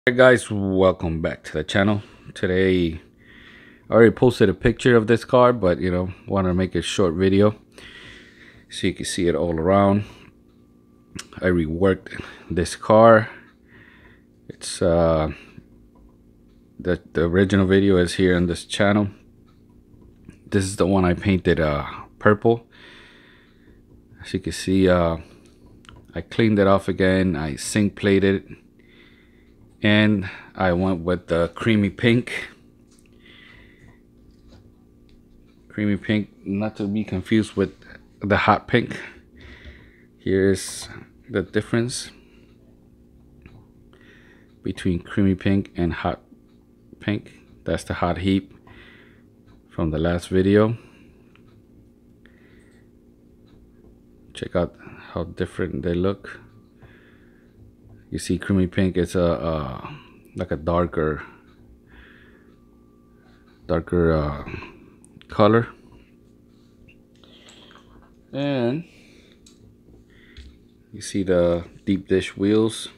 Hey guys, welcome back to the channel. Today I already posted a picture of this car, but want to make a short video so you can see it all around. I reworked this car. It's the original video is here on this channel. This is the one I painted purple. As you can see, I cleaned it off again. I zinc plated it, and I went with the creamy pink. Creamy pink, not to be confused with the hot pink. Here's the difference between creamy pink and hot pink. That's the hot heat from the last video. Check out how different they look. You see, creamy pink is like a darker color, and you see the deep dish wheels.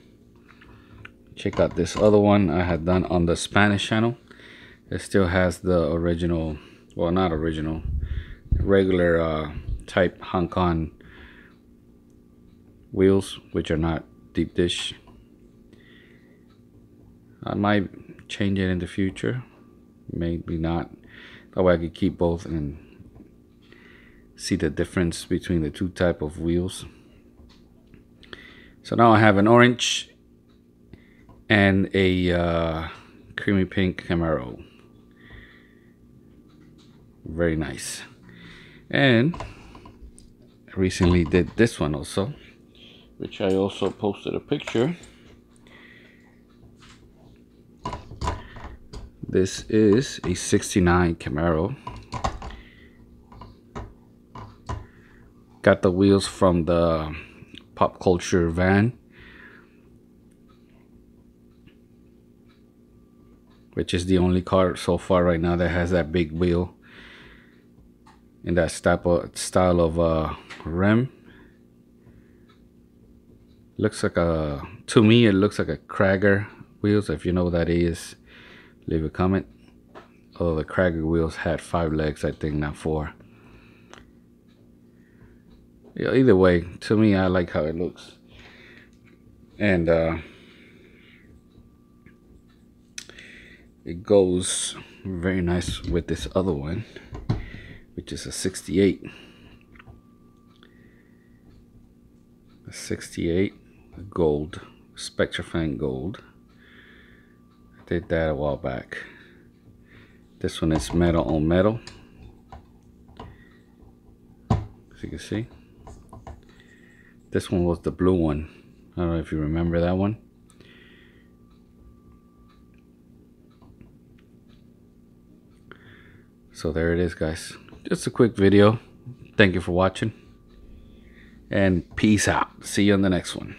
Check out this other one I had done on the Spanish channel. It still has the original, well, not original, regular type Hong Kong wheels, which are not deep dish. I might change it in the future, maybe not. That way I could keep both and see the difference between the two type of wheels. So now I have an orange and a creamy pink Camaro. Very nice. And I recently did this one also, which I also posted a picture. This is a 69 Camaro. Got the wheels from the Pop Culture van, which is the only car so far right now that has that big wheel in that style of rim. Looks like to me it looks like a Krager wheels. If you know what that is, leave a comment. Although the Krager wheels had 5 legs, I think, not 4. Yeah, either way, to me, I like how it looks. And it goes very nice with this other one, which is a 68. A 68 gold, Spectrafan gold. Did that a while back. This one is metal on metal, as you can see. This one was the blue one. I don't know if you remember that one. So there it is, guys. Just a quick video. Thank you for watching, and peace out. See you on the next one.